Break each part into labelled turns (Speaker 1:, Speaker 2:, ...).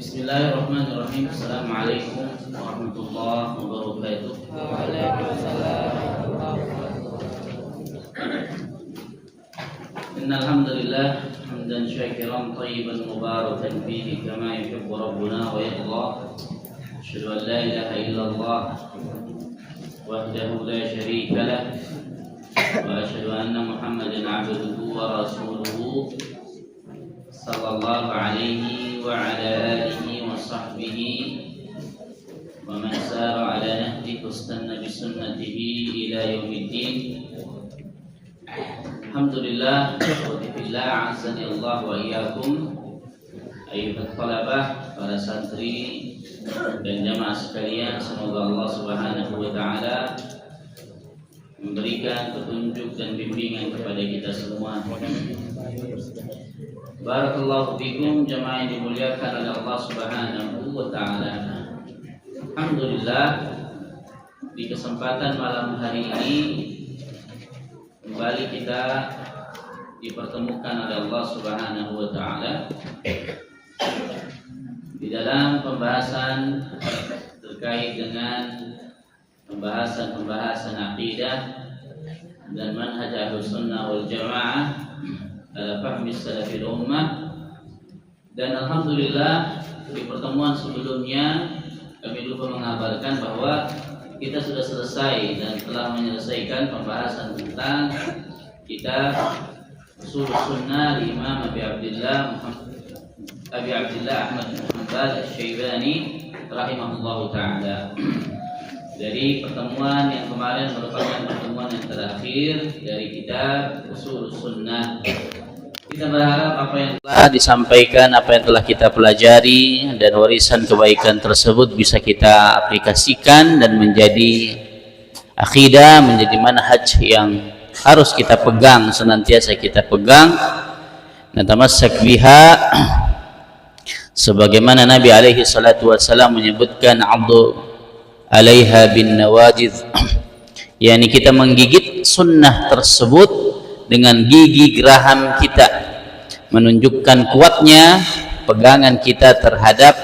Speaker 1: Bismillahirrahmanirrahim. Assalamualaikum warahmatullahi wabarakatuh.
Speaker 2: Waalaikumsalam.
Speaker 1: Innal hamdalillah hamdan syakiran thayyiban mubarakan fihi kama yuhibbu rabbuna wa yarda. Asyhadu an la ilaha illallah wahdahu la syarika lah wa asyhadu anna Muhammadan 'abduhu wa rasuluhu sallallahu alaihi wa ala alihi wa sahbihi wa man sara ala nahjihi wastanna bi sunnatihi ila yaumiddin. Alhamdulillah wa billah azani Allah wa iyyakum ayyuhat talabah, para santri dan jamaah sekalian, semoga Allah Subhanahu wa taala memberikan petunjuk dan bimbingan kepada kita semua. Barakallahu fikum jamaah yang dimuliakan oleh Allah Subhanahu wa taala. Alhamdulillah, di kesempatan malam hari ini kembali kita dipertemukan oleh Allah Subhanahu wa taala di dalam pembahasan terkait dengan pembahasan akidah dan manhaj Ahlussunnah wal Jamaah dalam fahmi salafil ummah. Dan alhamdulillah, di pertemuan sebelumnya kami lupa mengabarkan bahwa kita sudah selesai dan telah menyelesaikan pembahasan tentang kitab Ushul Sunnah Imam Abi Abdillah Ahmad bin Hanbal Asy-Syaibani rahimahullahu taala. Dari pertemuan yang kemarin merupakan pertemuan yang terakhir dari kitab Ushul Sunnah. Kita berharap apa yang telah disampaikan, apa yang telah kita pelajari dan warisan kebaikan tersebut bisa kita aplikasikan dan menjadi akidah, menjadi manhaj yang harus kita pegang, senantiasa kita pegang. Natamassak biha, sebagaimana Nabi alaihi salatu wassalam menyebutkan abdu alaiha bin nawajid, yakni kita menggigit sunnah tersebut dengan gigi geraham kita, menunjukkan kuatnya pegangan kita terhadap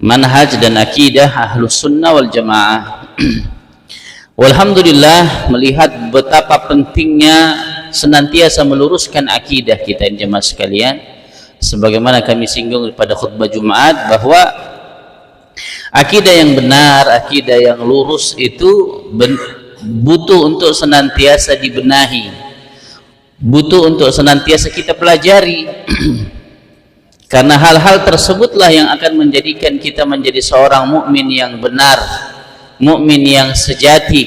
Speaker 1: manhaj dan akidah Ahlus Sunnah wal Jamaah. Walhamdulillah, melihat betapa pentingnya senantiasa meluruskan akidah kita jemaah sekalian, sebagaimana kami singgung pada khutbah Jumat bahwa akidah yang benar, akidah yang lurus itu butuh untuk senantiasa dibenahi, butuh untuk senantiasa kita pelajari. Karena hal-hal tersebutlah yang akan menjadikan kita menjadi seorang mukmin yang benar, mukmin yang sejati.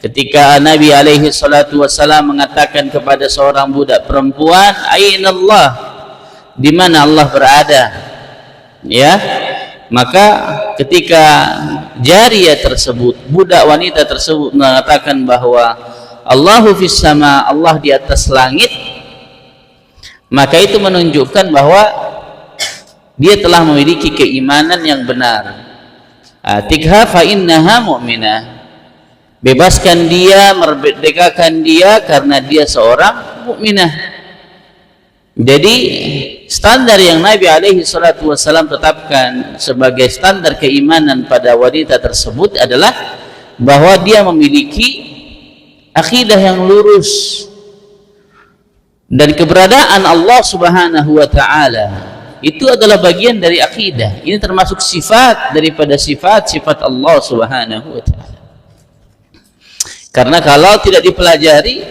Speaker 1: Ketika Nabi alaihi salatu wassalam mengatakan kepada seorang budak perempuan, "Aina Allah?" Di mana Allah berada? Ya, maka ketika jariyah tersebut, budak wanita tersebut mengatakan bahwa Allahu fis sama, Allah di atas langit, maka itu menunjukkan bahwa dia telah memiliki keimanan yang benar. Atikha fa innaha mu'minah, bebaskan dia, merdekakan dia karena dia seorang mukminah. Jadi standar yang Nabi alaihi salatu wassalam tetapkan sebagai standar keimanan pada wanita tersebut adalah bahwa dia memiliki akidah yang lurus, dan keberadaan Allah Subhanahu wa taala itu adalah bagian dari akidah. Ini termasuk sifat daripada sifat-sifat Allah Subhanahu wa taala. Karena kalau tidak dipelajari,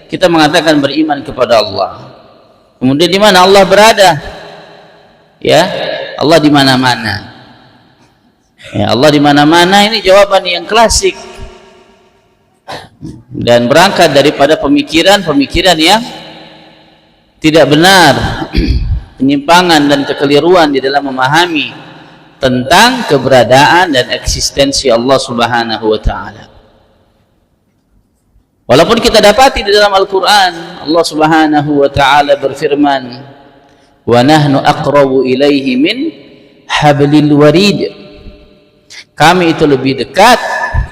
Speaker 1: kita mengatakan beriman kepada Allah. Kemudian di mana Allah berada? Ya, Allah di mana-mana. Ya, Allah di mana-mana ini jawaban yang klasik dan berangkat daripada pemikiran yang tidak benar, penyimpangan dan kekeliruan di dalam memahami tentang keberadaan dan eksistensi Allah Subhanahu wa taala. Walaupun kita dapati di dalam Al-Qur'an Allah Subhanahu wa taala berfirman, "Wa nahnu aqrabu ilaihi min hablil warid." Kami itu lebih dekat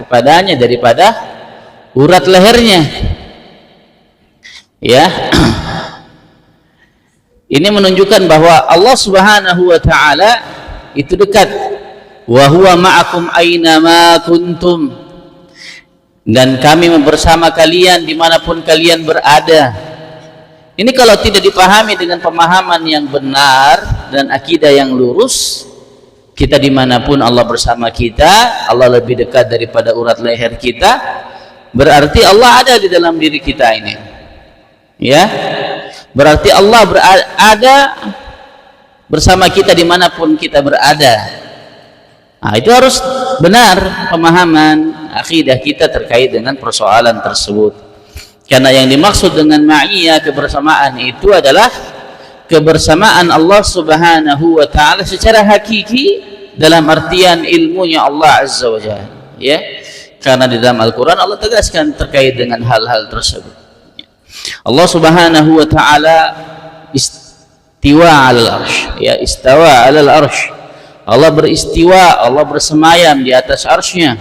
Speaker 1: kepadanya daripada urat lehernya. Ya. Ini menunjukkan bahwa Allah Subhanahu wa taala itu dekat. Wa huwa ma'akum aina ma kuntum, dan kami bersama kalian dimanapun kalian berada. Ini kalau tidak dipahami dengan pemahaman yang benar dan akidah yang lurus, kita dimanapun Allah bersama kita, Allah lebih dekat daripada urat leher kita, berarti Allah ada di dalam diri kita ini, ya, berarti Allah ada bersama kita dimanapun kita berada. Nah, itu harus benar pemahaman akidah kita terkait dengan persoalan tersebut. Karena yang dimaksud dengan ma'iyah, kebersamaan itu adalah kebersamaan Allah Subhanahu wa taala secara hakiki dalam artian ilmunya Allah Azza wa Jalla, ya. Karena di dalam Al-Qur'an Allah tegaskan terkait dengan hal-hal tersebut. Allah Subhanahu wa taala istiwa 'alal arsy, ya, istawa 'alal arsy. Allah beristiwa, Allah bersemayam di atas arsy-Nya,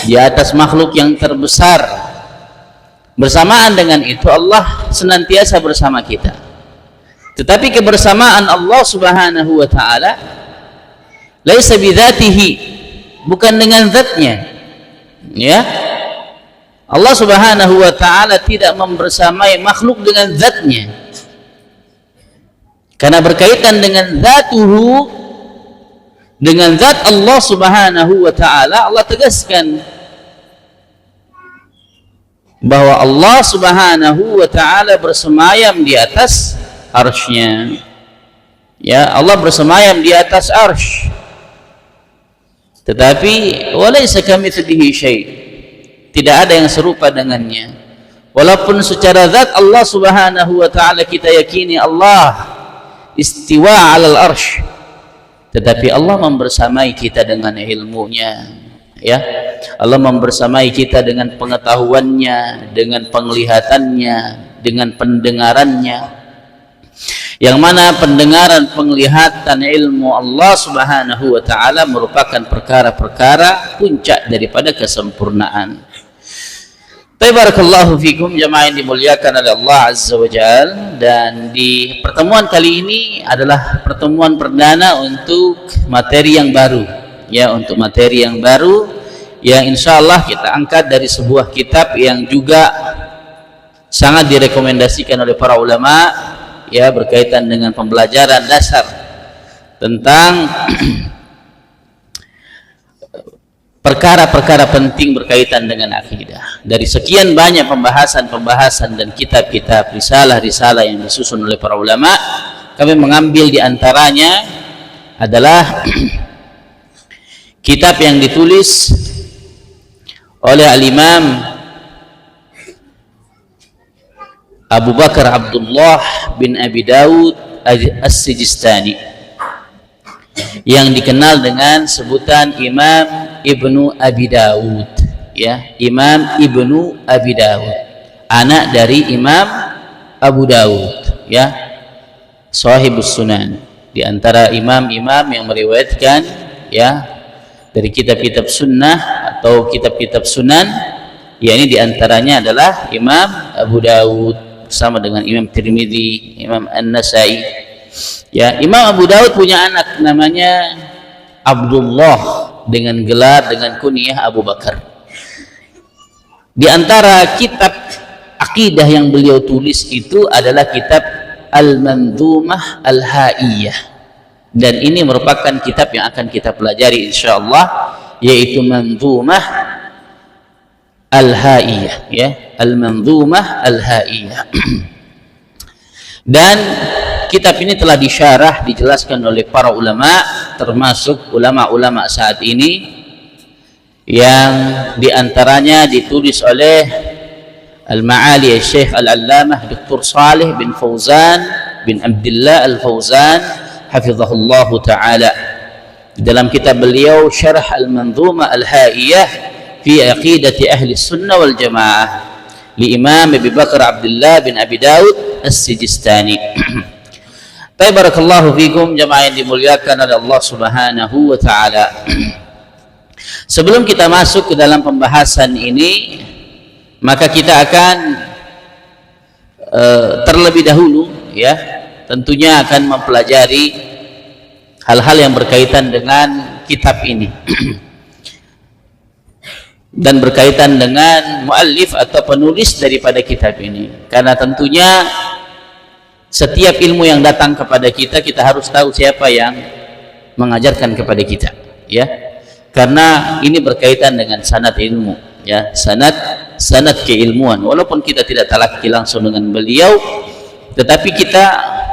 Speaker 1: di atas makhluk yang terbesar. Bersamaan dengan itu Allah senantiasa bersama kita. Tetapi kebersamaan Allah Subhanahu wa taala laisa bidzatihi, bukan dengan zatnya, ya. Allah Subhanahu wa taala tidak membersamai makhluk dengan zatnya, karena berkaitan dengan zatuhu, dengan zat Allah Subhanahu wa taala. Allah tegaskan bahwa Allah Subhanahu wa taala bersemayam di atas arsy-Nya, ya. Allah bersemayam di atas arsy, tetapi walaysa kamitslihi syai', tidak ada yang serupa dengannya. Walaupun secara zat Allah Subhanahu wa taala kita yakini Allah istiwa 'alal arsy, tetapi Allah membersamai kita dengan ilmunya, ya. Allah membersamai kita dengan pengetahuannya, dengan penglihatannya, dengan pendengarannya, yang mana pendengaran, penglihatan, ilmu Allah Subhanahu wa taala merupakan perkara-perkara puncak daripada kesempurnaan. Barakallahu fikum jamaah yang dimuliakan oleh Allah Azza wa Jalla. Dan di pertemuan kali ini adalah pertemuan perdana untuk materi yang baru, ya, untuk materi yang baru yang insyaallah kita angkat dari sebuah kitab yang juga sangat direkomendasikan oleh para ulama, ya, berkaitan dengan pembelajaran dasar tentang perkara-perkara penting berkaitan dengan akidah. Dari sekian banyak pembahasan-pembahasan dan kitab-kitab, risalah-risalah yang disusun oleh para ulama, kami mengambil di antaranya adalah kitab yang ditulis oleh Al-Imam Abu Bakar Abdullah bin Abi Dawud As-Sijistani, yang dikenal dengan sebutan Imam Ibnu Abi Dawud, ya, Imam Ibnu Abi Dawud, anak dari Imam Abu Dawud, ya, Shahibus Sunan, di antara imam-imam yang meriwayatkan, ya, dari kitab-kitab sunnah atau kitab-kitab sunan, yakni di antaranya adalah Imam Abu Dawud bersama dengan Imam Tirmidzi, Imam An-Nasai, ya. Imam Abu Dawud punya anak namanya Abdullah dengan gelar, dengan kunyah Abu Bakar. Di antara kitab akidah yang beliau tulis itu adalah kitab Al-Manzumah Al-Haiyah, dan ini merupakan kitab yang akan kita pelajari insyaallah, yaitu Manzumah Al-Haiyah, ya, Al-Manzumah Al-Haiyah. Dan kitab ini telah disyarah, dijelaskan oleh para ulama, termasuk ulama-ulama saat ini, yang diantaranya ditulis oleh Al-Ma'ali Syekh Al-Allamah Dr. Salih bin Fauzan bin Abdullah Al-Fauzan hafizahullah ta'ala. Dalam kitab beliau Syarah Al-Manzumah Al-Haiyah fi Aqidati Ahli Sunnah wal Jamaah li Imam Abi Bakar Abdullah bin Abi Dawud As-Sijistani. Barakallahu fikum jamaah yang dimuliakan oleh Allah Subhanahu wa taala. Sebelum kita masuk ke dalam pembahasan ini, maka kita akan terlebih dahulu, ya, tentunya akan mempelajari hal-hal yang berkaitan dengan kitab ini dan berkaitan dengan muallif atau penulis daripada kitab ini, karena tentunya setiap ilmu yang datang kepada kita, kita harus tahu siapa yang mengajarkan kepada kita, ya, karena ini berkaitan dengan sanad ilmu, ya, sanad keilmuan. Walaupun kita tidak talaki langsung dengan beliau, tetapi kita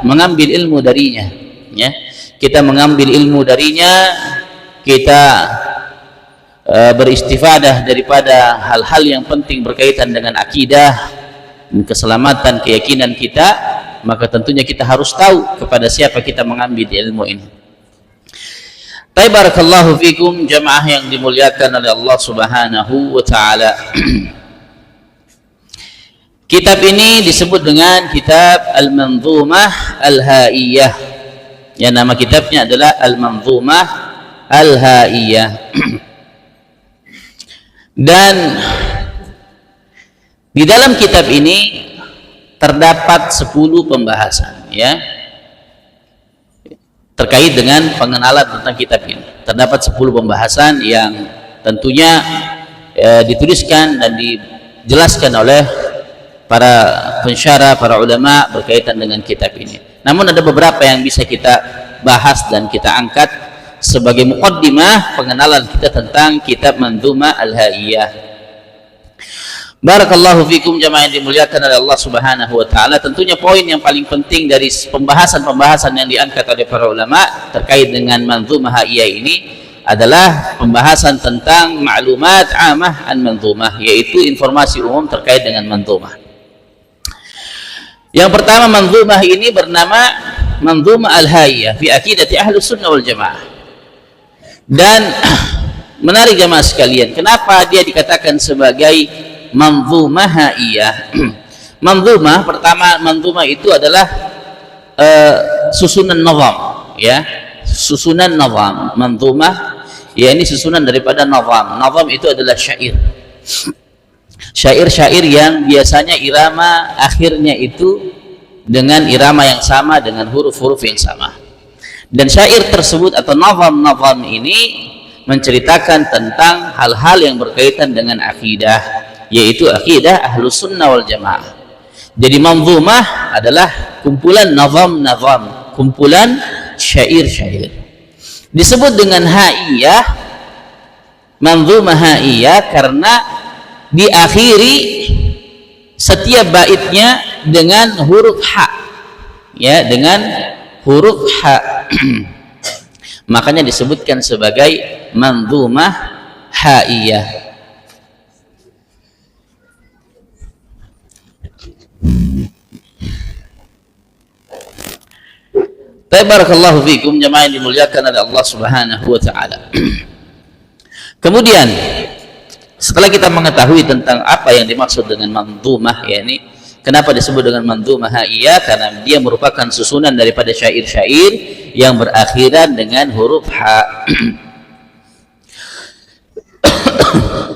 Speaker 1: mengambil ilmu darinya, ya, kita mengambil ilmu darinya, kita beristifadah daripada hal-hal yang penting berkaitan dengan akidah, keselamatan, keyakinan kita, maka tentunya kita harus tahu kepada siapa kita mengambil ilmu ini. Barakallahu fikum jamaah yang dimuliakan oleh Allah Subhanahu wa taala. Kitab ini disebut dengan kitab Al-Manzumah Al-Haiyah. Ya, nama kitabnya adalah Al-Manzumah Al-Haiyah. Dan di dalam kitab ini terdapat 10 pembahasan, ya, terkait dengan pengenalan tentang kitab ini. Terdapat 10 pembahasan yang tentunya dituliskan dan dijelaskan oleh para pensyarah, para ulama berkaitan dengan kitab ini. Namun ada beberapa yang bisa kita bahas dan kita angkat sebagai muqaddimah pengenalan kita tentang kitab Manzumah Al-Haiyah. Barakallahu fikum jamaah yang dimuliakan oleh Allah Subhanahu wa taala. Tentunya poin yang paling penting dari pembahasan-pembahasan yang diangkat oleh para ulama terkait dengan Manzumah Haiyah ini adalah pembahasan tentang ma'lumat amah an manzumah, yaitu informasi umum terkait dengan manzumah. Yang pertama, manzumah ini bernama Manzumah Al-Haiyah fi aqidati Ahlus Sunnah wal Jamaah. Dan menarik jamaah sekalian, kenapa dia dikatakan sebagai Manzumah Haiyah? Manzumah, pertama, manzumah itu adalah susunan nazam, ya, susunan nazam. Manzumah, ya, ini susunan daripada nazam. Nazam itu adalah syair, syair-syair yang biasanya irama akhirnya itu dengan irama yang sama, dengan huruf-huruf yang sama. Dan syair tersebut atau nazam-nazam ini menceritakan tentang hal-hal yang berkaitan dengan akidah, yaitu akidah Ahlus Sunnah wal Jamaah. Jadi manzumah adalah kumpulan nazam-nazam, kumpulan syair-syair. Disebut dengan haiyah, manzumah haiyah, karena diakhiri setiap baitnya dengan huruf ha, ya, dengan huruf ha. Makanya disebutkan sebagai Manzumah Haiyah. Barakallahu fikum jamaah yang dimuliakan oleh Allah Subhanahu wa taala. Kemudian setelah kita mengetahui tentang apa yang dimaksud dengan manzumah, yakni kenapa disebut dengan Manzumah Haiyah, karena dia merupakan susunan daripada syair-syair yang berakhiran dengan huruf ha.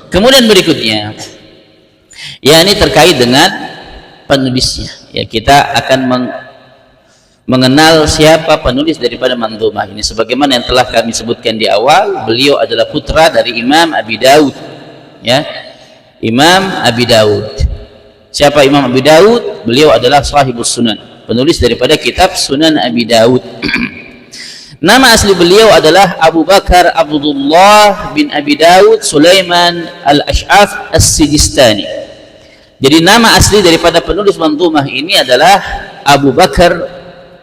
Speaker 1: Kemudian berikutnya, ya, ini terkait dengan penulisnya. Ya, kita akan mengenal siapa penulis daripada manzumah ini. Sebagaimana yang telah kami sebutkan di awal, beliau adalah putra dari Imam Abi Daud, ya, Imam Abi Daud. Siapa Imam Abi Daud? Beliau adalah sahibus sunan, penulis daripada kitab Sunan Abi Daud. Nama asli beliau adalah Abu Bakar Abdullah bin Abi Daud Sulaiman Al-Ash'af As-Sijistani. Jadi nama asli daripada penulis manzumah ini adalah Abu Bakar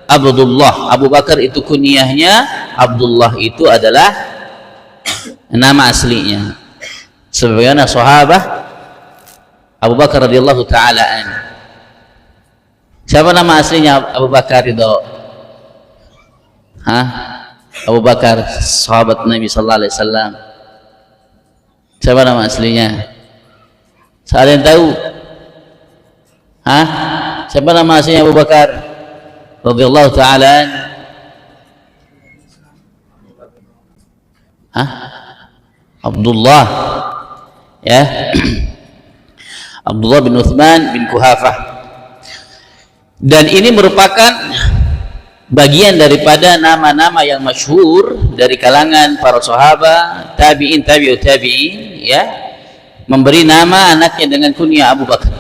Speaker 1: Abdullah. Abu Bakar itu kunyahnya, Abdullah itu adalah nama aslinya. Sebagaimana sahabat Abu Bakar radhiyallahu taala an. Siapa nama aslinya Abu Bakar itu? Abu Bakar, sahabat Nabi sallallahu alaihi wasallam. Siapa nama aslinya? Ada yang tahu? Siapa nama aslinya Abu Bakar radhiyallahu taala an? Abdullah, ya. Abdullah bin Uthman bin Kuhafah. Dan ini merupakan bagian daripada nama-nama yang masyhur dari kalangan para sahabat, tabi'in, tabi'ut tabi'in, ya, memberi nama anaknya dengan kunyah Abu Bakar,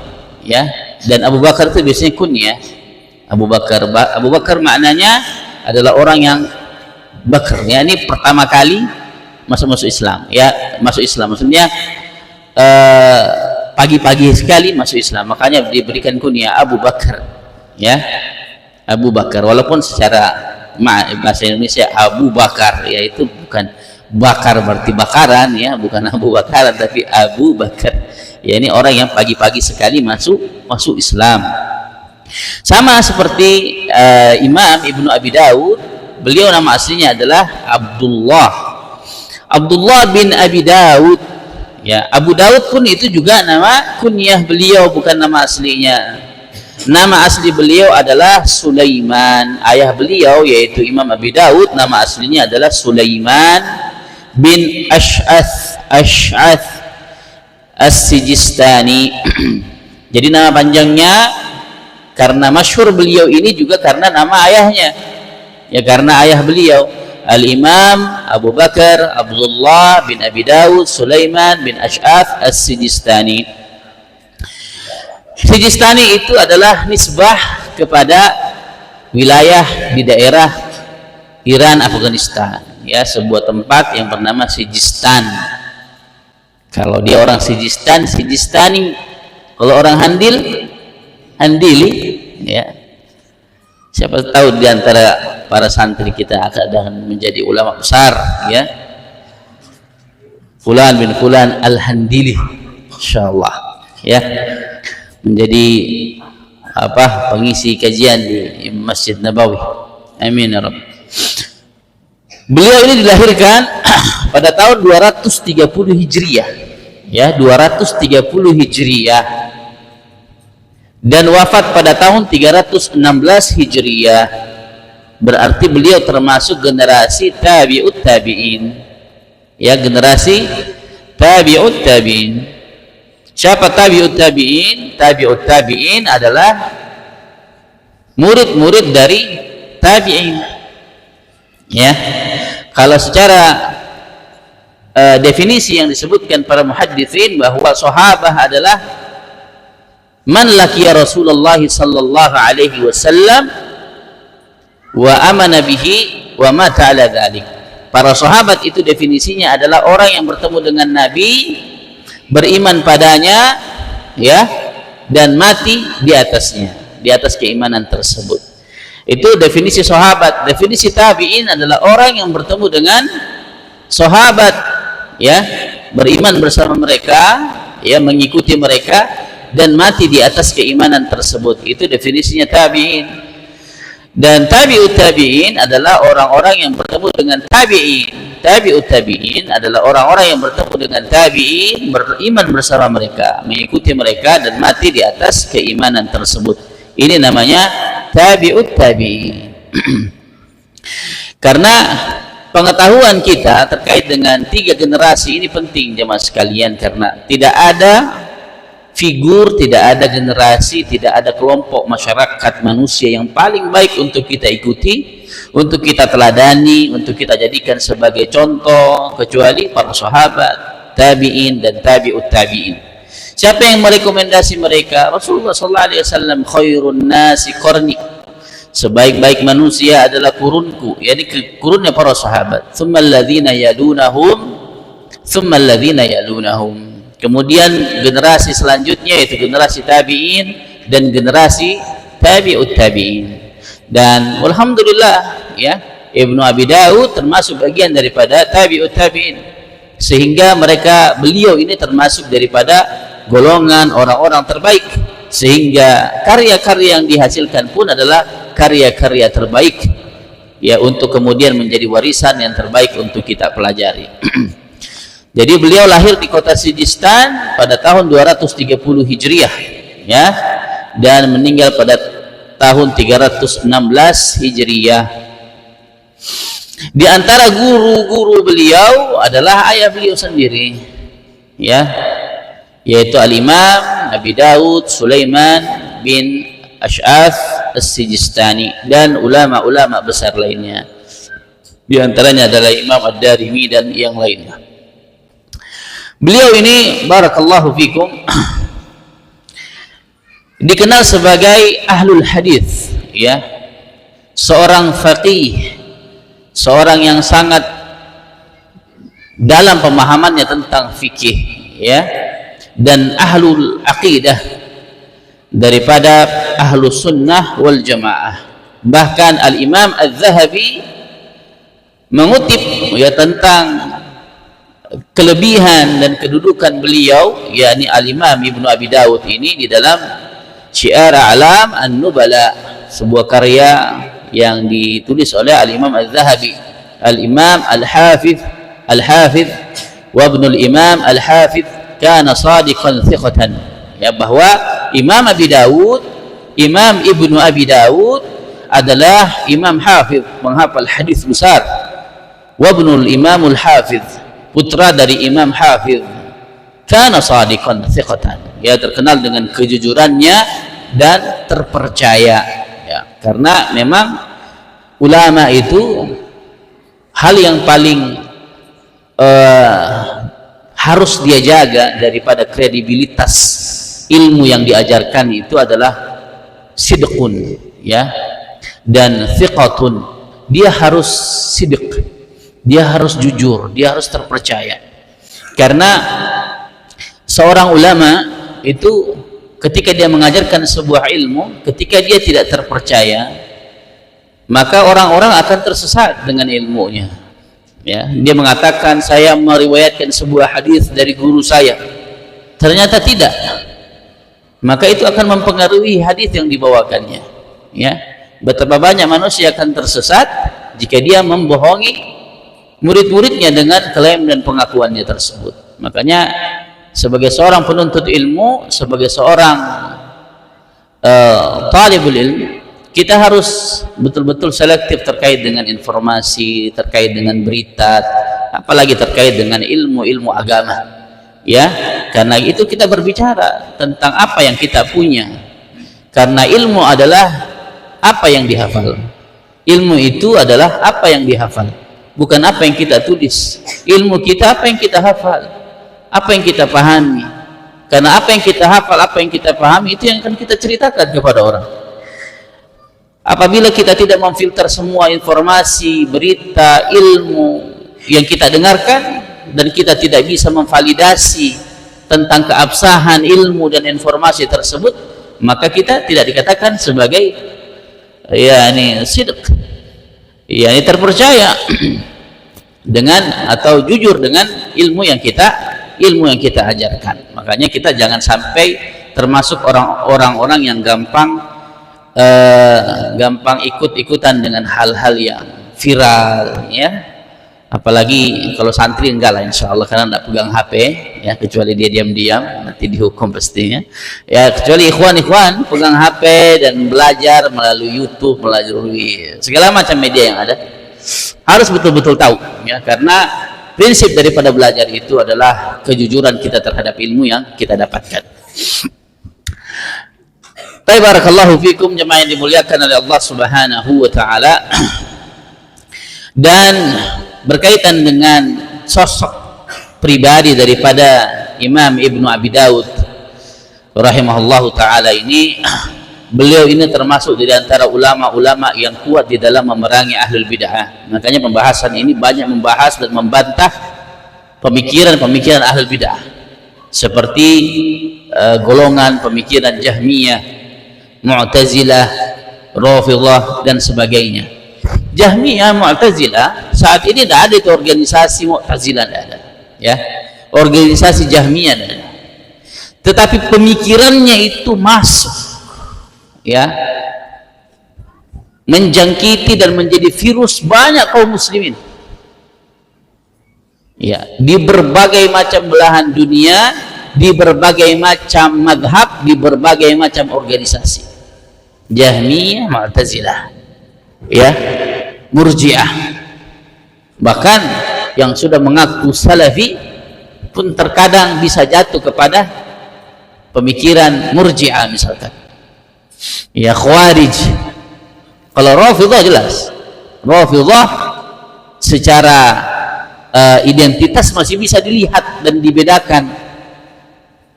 Speaker 1: ya. Dan Abu Bakar itu biasanya kunyah Abu Bakar. Abu Bakar maknanya adalah orang yang bakar, ya, ini pertama kali masuk Islam, ya, masuk Islam maksudnya pagi-pagi sekali masuk Islam, makanya diberikan kunyah Abu Bakar, ya, Abu Bakar. Walaupun secara bahasa Indonesia Abu Bakar, ya, itu bukan bakar berarti bakaran, ya, bukan Abu Bakaran tapi Abu Bakar, ya, ini orang yang pagi-pagi sekali masuk Islam. Sama seperti Imam Ibnu Abi Daud, beliau nama aslinya adalah Abdullah bin Abi Daud, ya. Abu Daud pun itu juga nama kunyah beliau, bukan nama aslinya. Nama asli beliau adalah Sulaiman. Ayah beliau yaitu Imam Abi Daud, nama aslinya adalah Sulaiman bin Ash'ath As-Sijistani. Jadi nama panjangnya, karena masyhur beliau ini juga karena nama ayahnya, ya, karena ayah beliau Al-Imam Abu Bakar Abdullah bin Abi Daud Sulaiman bin Ash'ath As-Sijistani. Sijistani itu adalah nisbah kepada wilayah di daerah Iran, Afghanistan, ya, sebuah tempat yang bernama Sijistan. Kalau dia orang Sijistan, Sijistani. Kalau orang Handili, ya. Siapa tahu di antara para santri kita akan menjadi ulama besar, ya. Fulan bin Fulan Al-Handili, insyaallah, ya, menjadi pengisi kajian di Masjid Nabawi. Amin ya Rabb. Beliau ini dilahirkan pada tahun 230 Hijriah, ya, 230 Hijriah, dan wafat pada tahun 316 Hijriah. Berarti beliau termasuk generasi tabi'ut tabi'in, ya, generasi tabi'ut tabi'in. Siapa tabi'ut tabi'in? Tabi'ut tabi'in adalah murid-murid dari tabi'in, ya. Kalau secara definisi yang disebutkan para muhadditsin, bahwa sahabah adalah man laqiya Rasulullah sallallahu alaihi wasallam wa amana bihi wa mata ala dzalik. Para sahabat itu definisinya adalah orang yang bertemu dengan Nabi, beriman padanya, ya, dan mati di atasnya, di atas keimanan tersebut. Itu definisi sahabat. Definisi tabi'in adalah orang yang bertemu dengan sahabat, ya, beriman bersama mereka, ya, mengikuti mereka dan mati di atas keimanan tersebut. Itu definisinya tabi'in. Dan tabi'ut tabi'in adalah orang-orang yang bertemu dengan tabi'in. Tabi'ut tabi'in adalah orang-orang yang bertemu dengan tabi'in, beriman bersama mereka, mengikuti mereka dan mati di atas keimanan tersebut. Ini namanya tabi'ut tabi'in. Karena pengetahuan kita terkait dengan 3 generasi ini penting, jemaah sekalian, karena tidak ada figur, tidak ada generasi, tidak ada kelompok masyarakat manusia yang paling baik untuk kita ikuti, untuk kita teladani, untuk kita jadikan sebagai contoh, kecuali para sahabat, tabi'in dan tabi'ut tabi'in. Siapa yang merekomendasi mereka? Rasulullah sallallahu alaihi wasallam, khairun nasi qarni, sebaik-baik manusia adalah kurunku, yakni kurunnya para sahabat. Tsummal ladzina yalunahum, tsummal ladzina yalunahum. Kemudian generasi selanjutnya yaitu generasi tabi'in dan generasi tabi'ut tabi'in. Dan alhamdulillah, ya, Ibnu Abi Daud termasuk bagian daripada tabi'ut tabi'in, sehingga beliau ini termasuk daripada golongan orang-orang terbaik, sehingga karya-karya yang dihasilkan pun adalah karya-karya terbaik, ya, untuk kemudian menjadi warisan yang terbaik untuk kita pelajari. Jadi beliau lahir di kota Sijistan pada tahun 230 Hijriah, ya, dan meninggal pada tahun 316 Hijriah. Di antara guru-guru beliau adalah ayah beliau sendiri, ya, yaitu Al-Imam Abi Daud Sulaiman bin Ash'ath As-Sijistani dan ulama-ulama besar lainnya. Di antaranya adalah Imam Ad-Darimi dan yang lainnya. Beliau ini barakallahu fikum dikenal sebagai ahlul hadis, ya, seorang faqih, seorang yang sangat dalam pemahamannya tentang fikih, ya, dan ahlul aqidah daripada ahlus sunnah wal jamaah. Bahkan Al-Imam Al-Zahabi mengutip, ya, tentang kelebihan dan kedudukan beliau, yakni Al-Imam Ibnu Abi Dawud ini, di dalam Syiar A'lam An-Nubala, sebuah karya yang ditulis oleh Al-Imam Al-Zahabi, Al-Imam Al-Hafidh wa Ibnu Al-Imam Al-Hafidh kana sadiqan thiqatan, ya, bahwa Imam Ibnu Abi Dawud adalah imam hafidh, menghafal hadis besar. Wa Ibnu Al-Imam Al-Hafidh, putra dari Imam Hafidh, kana sadiqan thiqatan, ya, terkenal dengan kejujurannya dan terpercaya, ya, karena memang ulama itu hal yang paling harus dia jaga daripada kredibilitas ilmu yang diajarkan itu adalah sidqun, ya, dan thiqatun. Dia harus sidq, dia harus jujur, dia harus terpercaya. Karena seorang ulama itu ketika dia mengajarkan sebuah ilmu, ketika dia tidak terpercaya, maka orang-orang akan tersesat dengan ilmunya, ya. Dia mengatakan, saya meriwayatkan sebuah hadis dari guru saya, ternyata tidak, maka itu akan mempengaruhi hadis yang dibawakannya, ya. Betapa banyak manusia akan tersesat jika dia membohongi murid-muridnya dengan klaim dan pengakuannya tersebut. Makanya sebagai seorang penuntut ilmu, sebagai seorang talibul ilm, kita harus betul-betul selektif terkait dengan informasi, terkait dengan berita, apalagi terkait dengan ilmu-ilmu agama, ya. Karena itu kita berbicara tentang apa yang kita punya, karena ilmu adalah apa yang dihafal. Ilmu itu adalah apa yang dihafal, bukan apa yang kita tulis. Ilmu kita apa yang kita hafal, apa yang kita pahami. Karena apa yang kita hafal, apa yang kita pahami, itu yang akan kita ceritakan kepada orang. Apabila kita tidak memfilter semua informasi, berita, ilmu yang kita dengarkan, dan kita tidak bisa memvalidasi tentang keabsahan ilmu dan informasi tersebut, maka kita tidak dikatakan sebagai, ya, ini sidq, ya, ini terpercaya dengan atau jujur dengan ilmu yang kita ajarkan. Makanya kita jangan sampai termasuk orang-orang yang gampang ikut-ikutan dengan hal-hal yang viral, ya. Apalagi kalau santri enggak lah, insya Allah, karena enggak pegang HP, ya, kecuali dia diam-diam nanti dihukum pastinya, ya. Kecuali ikhwan pegang HP dan belajar melalui YouTube, melalui segala macam media yang ada, harus betul-betul tahu, ya, karena prinsip daripada belajar itu adalah kejujuran kita terhadap ilmu yang kita dapatkan. Barakallahu fikum, jemaah yang dimuliakan oleh Allah Subhanahu wa taala. Dan berkaitan dengan sosok pribadi daripada Imam Ibnu Abi Dawud rahimahullahu taala ini, beliau ini termasuk di antara ulama-ulama yang kuat di dalam memerangi ahlul bid'ah. Makanya pembahasan ini banyak membahas dan membantah pemikiran-pemikiran ahlul bid'ah, seperti golongan pemikiran Jahmiyah, Mu'tazilah, Rafidhah dan sebagainya. Jahmiyah, Mu'tazilah, saat ini tidak ada itu organisasi Mu'tazilah, tidak ada, ya, organisasi Jahmiyah tidak ada. Tetapi pemikirannya itu masuk, ya, menjangkiti dan menjadi virus banyak kaum muslimin, ya, di berbagai macam belahan dunia, di berbagai macam madhab, di berbagai macam organisasi. Jahmiyah, Mu'tazilah, ya, Murji'ah, bahkan yang sudah mengaku Salafi pun terkadang bisa jatuh kepada pemikiran Murji'ah misalkan. ya Khawarij. Kalau Rafidhah jelas, Rafidhah secara identitas masih bisa dilihat dan dibedakan.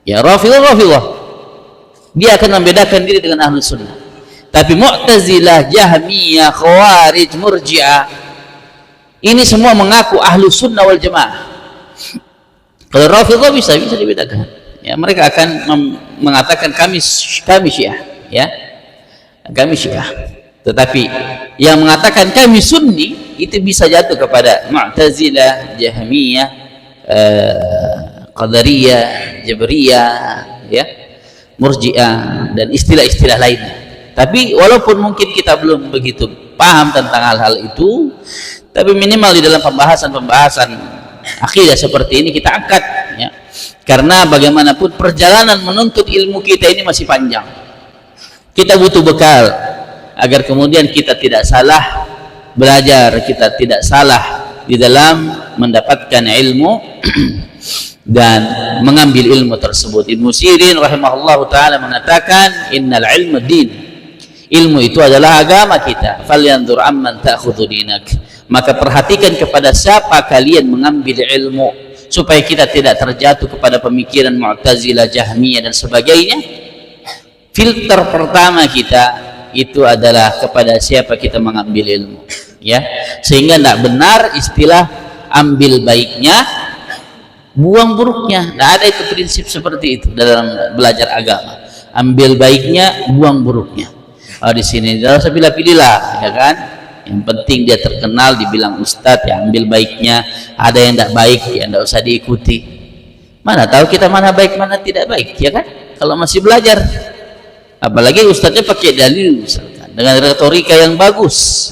Speaker 1: Ya Rafidhah dia akan membedakan diri dengan Ahlus Sunnah. Tapi Mu'tazilah, Jahmiyah, Khawarij, Murji'ah, ini semua mengaku Ahlus Sunnah wal Jamaah. Kalau Rafidhah bisa dibedakan. Ya, mereka akan mengatakan kami Syiah, ya. Kami Syiah. Tetapi yang mengatakan kami Sunni itu bisa jatuh kepada Mu'tazilah, Jahmiyah, Qadariyah, Jabriyah, ya, Murji'ah, dan istilah-istilah lainnya. Tapi walaupun mungkin kita belum begitu paham tentang hal-hal itu, tapi minimal di dalam pembahasan akidah seperti ini kita angkat, ya. Karena bagaimanapun perjalanan menuntut ilmu kita ini masih panjang. Kita butuh bekal agar kemudian kita tidak salah belajar, kita tidak salah di dalam mendapatkan ilmu dan mengambil ilmu tersebut. Ibnu Sirin rahimahullahu taala mengatakan innal ilma din, ilmu itu adalah agama kita. Falyanzur amman ta'khudhu dinak, maka perhatikan kepada siapa kalian mengambil ilmu, supaya kita tidak terjatuh kepada pemikiran Mu'tazilah, Jahmiyah dan sebagainya. Filter pertama kita itu adalah kepada siapa kita mengambil ilmu, ya. Sehingga tidak benar istilah ambil baiknya, buang buruknya. Tidak ada itu prinsip seperti itu dalam belajar agama. Ambil baiknya, buang buruknya. Di sini tidak usah pilih-pilihlah, ya kan. Yang penting dia terkenal, dibilang ustadz, ya ambil baiknya. Ada yang tidak baik, ya tidak usah diikuti. Mana tahu kita mana baik mana tidak baik, ya kan, kalau masih belajar. Apalagi ustadznya pakai dalil misalkan, dengan retorika yang bagus,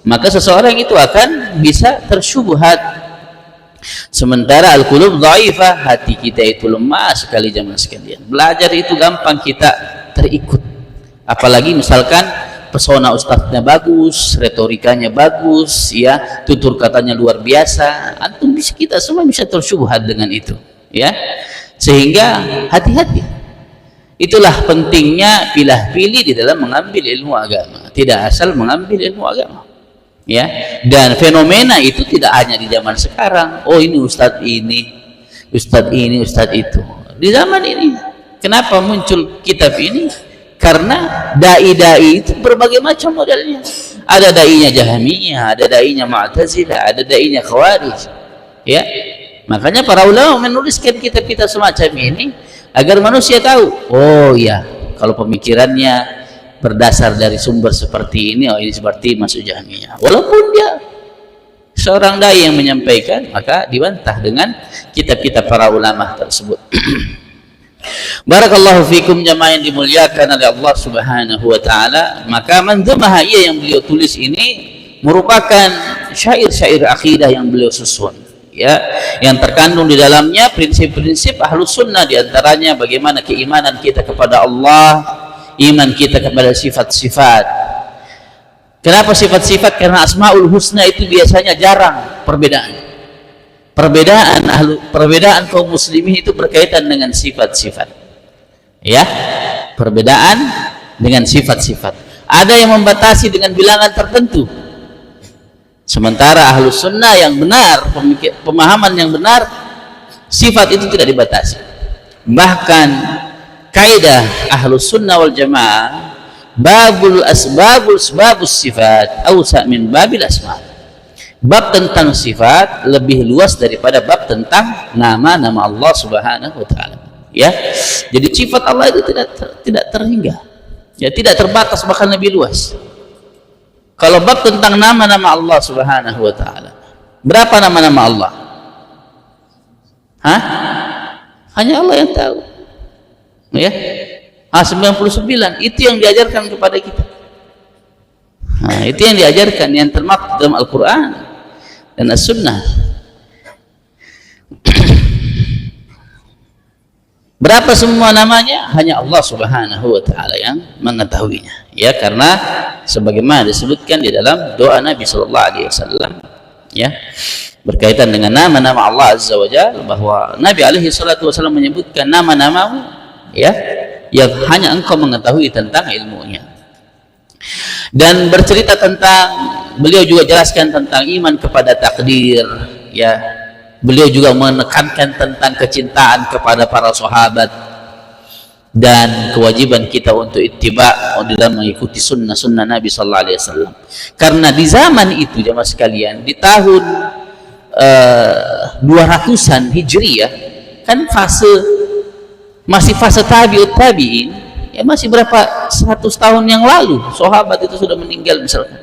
Speaker 1: maka seseorang itu akan bisa tersyubhat. Sementara al-qulub dhaifah, hati kita itu lemah sekali jamaah sekalian. Belajar itu gampang kita terikut. Apalagi misalkan pesona ustadznya bagus, retorikanya bagus, ya, tutur katanya luar biasa, antum bisa, kita semua bisa tersyubhat dengan itu, ya. Sehingga hati-hati. Itulah pentingnya pilih-pilih di dalam mengambil ilmu agama, tidak asal mengambil ilmu agama, ya. Dan fenomena itu tidak hanya di zaman sekarang. Oh, ini ustadz ini, ustadz ini, ustadz itu. Di zaman ini kenapa muncul kitab ini? Karena dai-dai itu berbagai macam modelnya. Ada dai-nya Jahmiyah, ada dai-nya Mu'tazilah, ada dai-nya Khawarij, ya. Makanya para ulama menuliskan kitab-kitab semacam ini agar manusia tahu, oh ya, kalau pemikirannya berdasar dari sumber seperti ini, oh ini seperti masuk Jahmiyah. Walaupun dia seorang dai yang menyampaikan, maka dibantah dengan kitab-kitab para ulama tersebut. Barakallahu fikum jamaah yang dimuliakan oleh Allah Subhanahu wa taala. Maka manzumah yang beliau tulis ini merupakan syair-syair akidah yang beliau susun, ya, yang terkandung di dalamnya prinsip-prinsip Ahlus Sunnah, diantaranya bagaimana keimanan kita kepada Allah, iman kita kepada sifat-sifat. Kenapa sifat-sifat? Karena Asmaul Husna itu biasanya jarang perbedaan kaum muslimin itu berkaitan dengan sifat-sifat, ya, perbedaan dengan sifat-sifat. Ada yang membatasi dengan bilangan tertentu, sementara Ahlus Sunnah yang benar, pemahaman yang benar, sifat itu tidak dibatasi. Bahkan kaidah Ahlus Sunnah wal Jamaah, babul sifat awsa min babil asma. Bab tentang sifat lebih luas daripada bab tentang nama-nama Allah Subhanahu wa taala, ya. Jadi sifat Allah itu tidak terhingga, ya, tidak terbatas, bahkan lebih luas. Kalau bab tentang nama-nama Allah Subhanahu wa taala, berapa nama-nama Allah? Hanya Allah yang tahu, ya. 99 itu yang diajarkan kepada kita. Itu yang diajarkan, yang termaktub dalam Al-Quran dan As-Sunnah. Berapa semua namanya? Hanya Allah Subhanahu wa taala yang mengetahuinya, ya, karena sebagaimana disebutkan di dalam doa Nabi sallallahu alaihi wasallam, ya, berkaitan dengan nama-nama Allah Azza wa Jalla, bahwa Nabi alaihi salatu wasallam menyebutkan nama-namamu, ya, yang hanya engkau mengetahui tentang ilmunya. Dan bercerita tentang, beliau juga jelaskan tentang iman kepada takdir, ya. Beliau juga menekankan tentang kecintaan kepada para sahabat dan kewajiban kita untuk ittiba dalam mengikuti sunnah Nabi sallallahu alaihi wasallam. Karena di zaman itu jemaah sekalian, di tahun 200-an Hijriyah, kan masih fase tabi'ut tabi'in, ya, masih berapa 100 tahun yang lalu sahabat itu sudah meninggal misalkan.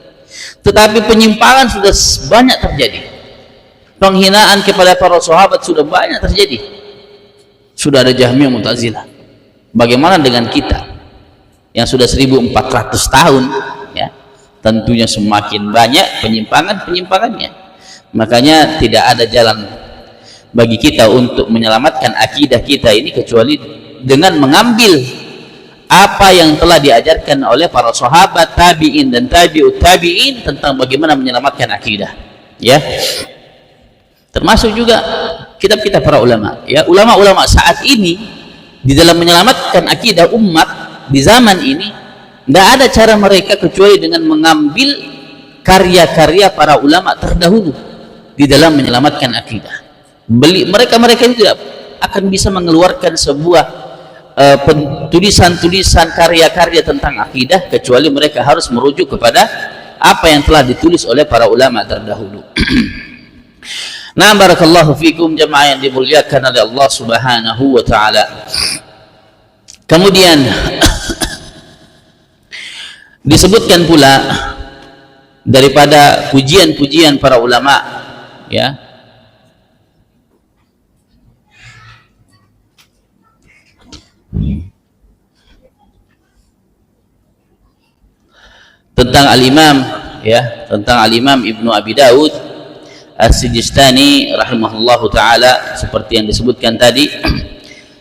Speaker 1: Tetapi penyimpangan sudah banyak terjadi, penghinaan kepada para sahabat sudah banyak terjadi, sudah ada Jahmiyah, Mu'tazilah. Bagaimana dengan kita yang sudah 1400 tahun, ya, tentunya semakin banyak penyimpangannya. Makanya tidak ada jalan bagi kita untuk menyelamatkan akidah kita ini kecuali dengan mengambil apa yang telah diajarkan oleh para sahabat, tabi'in dan tabi'ut tabi'in tentang bagaimana menyelamatkan akidah, ya. Termasuk juga kitab-kitab para ulama, ya. Ulama-ulama saat ini di dalam menyelamatkan akidah umat di zaman ini, tidak ada cara mereka kecuali dengan mengambil karya-karya para ulama terdahulu di dalam menyelamatkan akidah. Mereka itu tidak akan bisa mengeluarkan sebuah tulisan-tulisan karya-karya tentang akidah kecuali mereka harus merujuk kepada apa yang telah ditulis oleh para ulama terdahulu. Nah, barakallahu fikum jamaah yang dimuliakan oleh Allah Subhanahu wa taala. Kemudian disebutkan pula daripada pujian-pujian para ulama, ya, tentang al-Imam, ya, tentang al-Imam Ibnu Abi Daud As-Sijistani rahimahullahu taala, seperti yang disebutkan tadi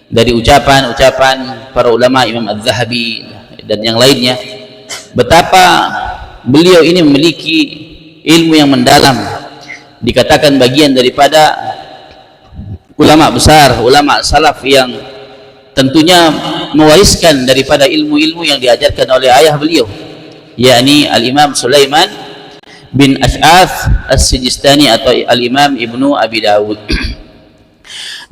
Speaker 1: dari ucapan-ucapan para ulama, Imam Az-Zahabi dan yang lainnya, betapa beliau ini memiliki ilmu yang mendalam, dikatakan bagian daripada ulama besar, ulama salaf yang tentunya mewariskan daripada ilmu-ilmu yang diajarkan oleh ayah beliau, yakni al-Imam Sulaiman bin Ash'ath As-Sijistani atau al-Imam Ibnu Abi Dawud.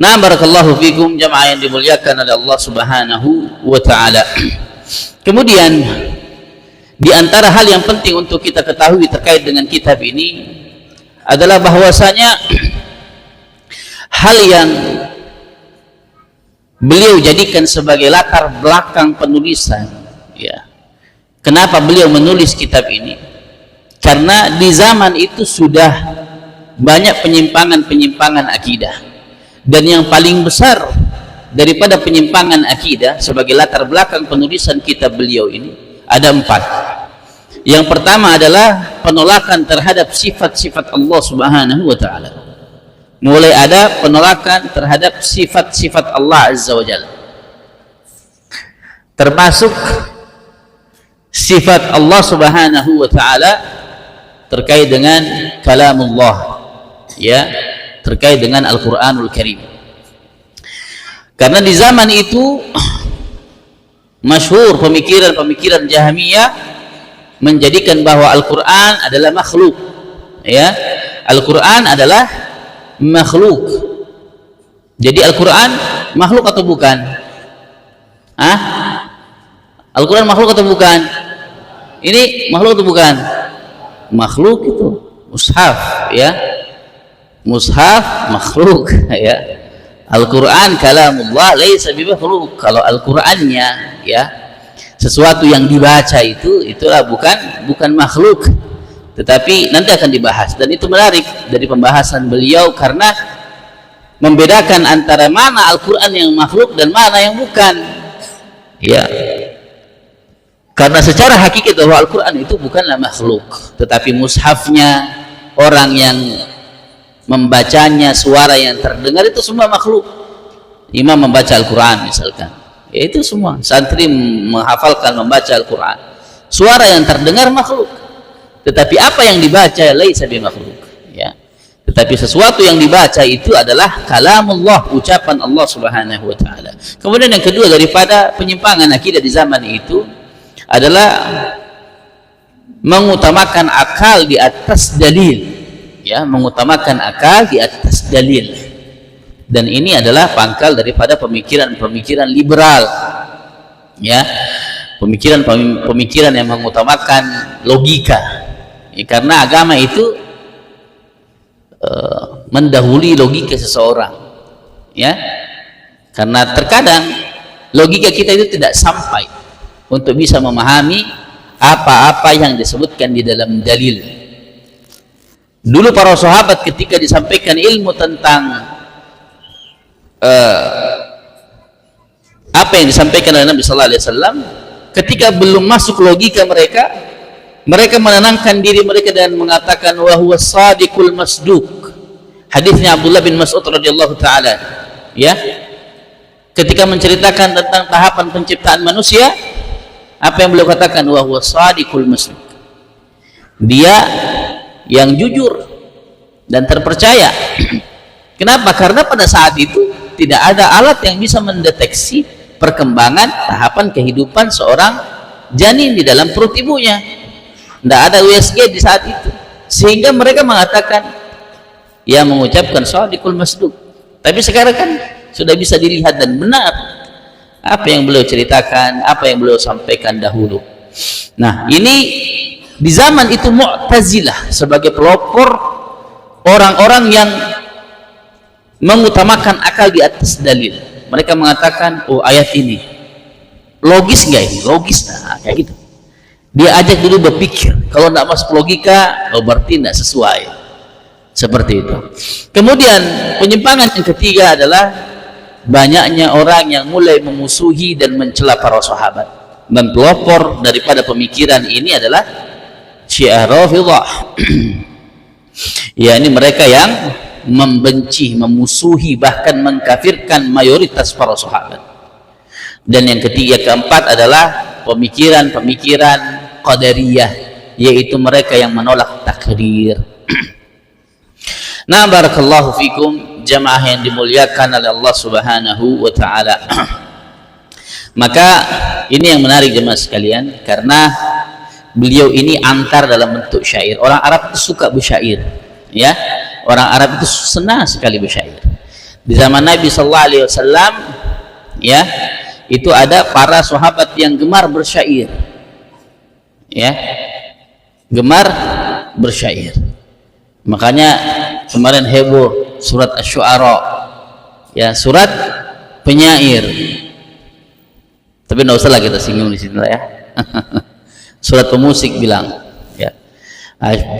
Speaker 1: Nah, barakallahu fikum jamaah yang dimuliakan oleh Allah Subhanahu wa taala. Kemudian di antara hal yang penting untuk kita ketahui terkait dengan kitab ini adalah bahwasanya hal yang beliau jadikan sebagai latar belakang penulisan, ya. Kenapa beliau menulis kitab ini? Karena di zaman itu sudah banyak penyimpangan-penyimpangan akidah, dan yang paling besar daripada penyimpangan akidah sebagai latar belakang penulisan kitab beliau ini ada 4. Yang pertama adalah penolakan terhadap sifat-sifat Allah Subhanahu wa taala. Mulai ada penolakan terhadap sifat-sifat Allah Azza wa Jalla, termasuk sifat Allah Subhanahu wa taala terkait dengan kalamullah, ya, terkait dengan Al-Qur'anul Karim. Karena di zaman itu masyhur pemikiran-pemikiran Jahmiyah menjadikan bahwa Al-Qur'an adalah makhluk, ya. Al-Qur'an adalah makhluk. Jadi Al-Qur'an makhluk atau bukan? Al-Quran makhluk atau bukan? Ini makhluk atau bukan? Makhluk itu. Mushaf, ya. Mushaf makhluk, ya. Al-Quran kalamullah laisa bimakhluk. Kalau Al-Qurannya, ya, sesuatu yang dibaca itulah bukan makhluk. Tetapi nanti akan dibahas, dan itu menarik dari pembahasan beliau karena membedakan antara mana Al-Quran yang makhluk dan mana yang bukan, ya. Karena secara hakikat bahwa Al-Quran itu bukanlah makhluk, tetapi mushafnya, orang yang membacanya, suara yang terdengar itu semua makhluk. Imam membaca Al-Quran misalkan, ya, itu semua. Santri menghafalkan, membaca Al-Quran, suara yang terdengar makhluk. Tetapi apa yang dibaca laisa bimakhluk, ya. Tetapi sesuatu yang dibaca itu adalah kalamullah, ucapan Allah Subhanahu wa taala. Kemudian yang kedua daripada penyimpangan akidah di zaman itu adalah mengutamakan akal di atas dalil, ya, mengutamakan akal di atas dalil. Dan ini adalah pangkal daripada pemikiran-pemikiran liberal, ya, pemikiran yang mengutamakan logika, ya, karena agama itu mendahului logika seseorang, ya, karena terkadang logika kita itu tidak sampai untuk bisa memahami apa-apa yang disebutkan di dalam dalil. Dulu para sahabat ketika disampaikan ilmu tentang apa yang disampaikan oleh Nabi sallallahu alaihi wasallam, ketika belum masuk logika mereka menenangkan diri mereka dan mengatakan wa huwas sadiqul masduq. Hadisnya Abdullah bin Mas'ud radhiyallahu taala, ya, ketika menceritakan tentang tahapan penciptaan manusia, apa yang beliau katakan? Wa huwas sadiqul masduq. Dia yang jujur dan terpercaya. Kenapa? Karena pada saat itu tidak ada alat yang bisa mendeteksi perkembangan tahapan kehidupan seorang janin di dalam perut ibunya. Tidak ada USG di saat itu, sehingga mereka mengatakan, ya, mengucapkan shadiqul masduq. Tapi sekarang kan sudah bisa dilihat dan benar apa yang beliau ceritakan, apa yang beliau sampaikan dahulu. Nah, ini di zaman itu Mu'tazilah sebagai pelopor orang-orang yang mengutamakan akal di atas dalil. Mereka mengatakan, oh, ayat ini logis nggak ini? Logis, nah, kayak gitu. Dia ajak dulu berpikir, kalau tidak masuk logika, oh, berarti tidak sesuai. Seperti itu. Kemudian penyimpangan yang ketiga adalah banyaknya orang yang mulai memusuhi dan mencela para sahabat. Dan pelopor daripada pemikiran ini adalah Syiah Rafidhah. Ya, ini mereka yang membenci, memusuhi, bahkan mengkafirkan mayoritas para sahabat. Dan yang ketiga, keempat adalah pemikiran-pemikiran Qadariyah, yaitu mereka yang menolak takdir. Nah, barakallahu fikum jamaah yang dimuliakan oleh Allah Subhanahu wa taala. Maka ini yang menarik jemaah sekalian, karena beliau ini antar dalam bentuk syair. Orang Arab itu suka bersyair, ya. Orang Arab itu senang sekali bersyair. Di zaman Nabi sallallahu alaihi wasallam, ya, itu ada para sahabat yang gemar bersyair, ya, gemar bersyair. Makanya kemarin heboh surat Asy-Syu'ara, ya, surat penyair. Tapi tidak usah lah kita singgung di sini lah, ya. Surat pemusik bilang, ya.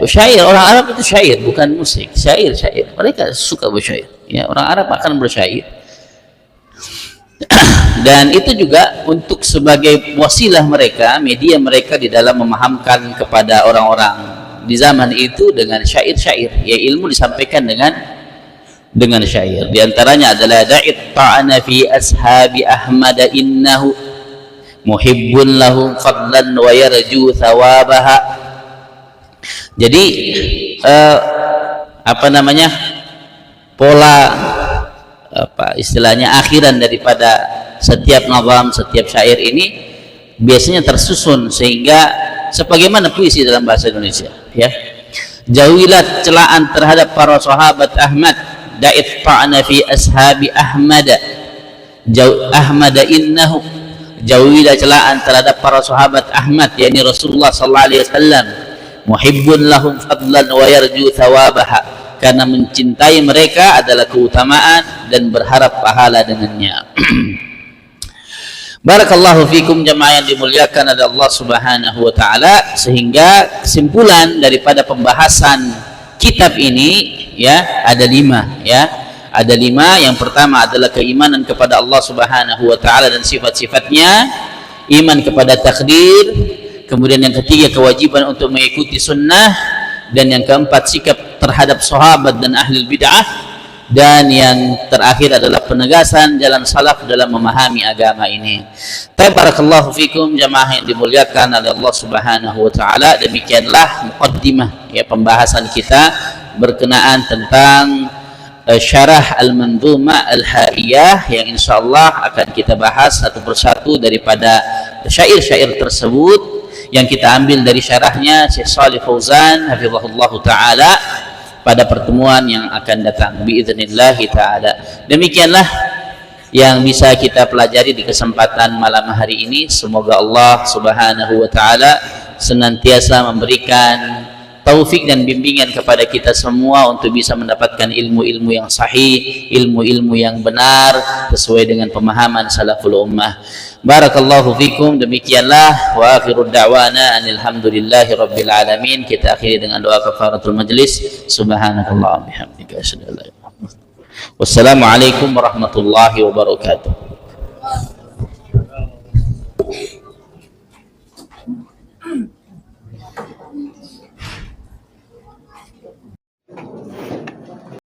Speaker 1: Syair, orang Arab itu syair, bukan musik. Syair. Mereka suka bersyair, ya. Orang Arab akan bersyair. Dan itu juga untuk sebagai wasilah mereka, media mereka di dalam memahamkan kepada orang-orang di zaman itu dengan syair-syair, ya, ilmu disampaikan dengan syair. Di antaranya adalah da'it ta'ana fi ashabi Ahmad innahu muhibbun lahum fadlan wa yarju thawabaha. Jadi apa namanya, pola apa istilahnya akhiran daripada setiap nazam, setiap syair ini biasanya tersusun sehingga sebagaimana puisi dalam bahasa Indonesia, ya. Jauhilah celaan terhadap para sahabat Ahmad, da'it ta'na fi ashabi Ahmad, Ahmad innahu, jauhilah celaan terhadap para sahabat Ahmad, yakni Rasulullah sallallahu alaihi wasallam, muhibbun lahum fadlan wa yarju thawabaha, karena mencintai mereka adalah keutamaan dan berharap pahala dengannya. Barakallahu fikum jamaah yang dimuliakan oleh Allah Subhanahu wa taala. Sehingga kesimpulan daripada pembahasan kitab ini, ya, ada 5, ya. Ada 5. Yang pertama adalah keimanan kepada Allah Subhanahu wa taala dan sifat-sifatnya, iman kepada takdir. Kemudian yang ketiga, kewajiban untuk mengikuti sunnah. Dan yang keempat, sikap terhadap sahabat dan ahli bid'ah. Dan yang terakhir adalah penegasan jalan salaf dalam memahami agama ini. Barakallahu fikum jamaah yang dimuliakan oleh Allah Subhanahu wa taala. Demikianlah muqaddimah, ya, pembahasan kita berkenaan tentang syarah Al-Manzumah Al-Haiyah yang insyaallah akan kita bahas satu persatu daripada syair-syair tersebut yang kita ambil dari syarahnya Syekh Shalih Fauzan hafizahullah taala pada pertemuan yang akan datang biiznillah taala. Demikianlah yang bisa kita pelajari di kesempatan malam hari ini. Semoga Allah Subhanahu wa taala senantiasa memberikan taufik dan bimbingan kepada kita semua untuk bisa mendapatkan ilmu-ilmu yang sahih, ilmu-ilmu yang benar sesuai dengan pemahaman salaful ummah. Barakallahu fikum. Demikianlah wa akhirud da'wana alhamdulillahi rabbil alamin. Kita akhiri dengan doa kafaratul majlis. Subhanakallahumma bihamdika asyhadu an la ilaha illa anta. Wassalamualaikum warahmatullahi wabarakatuh.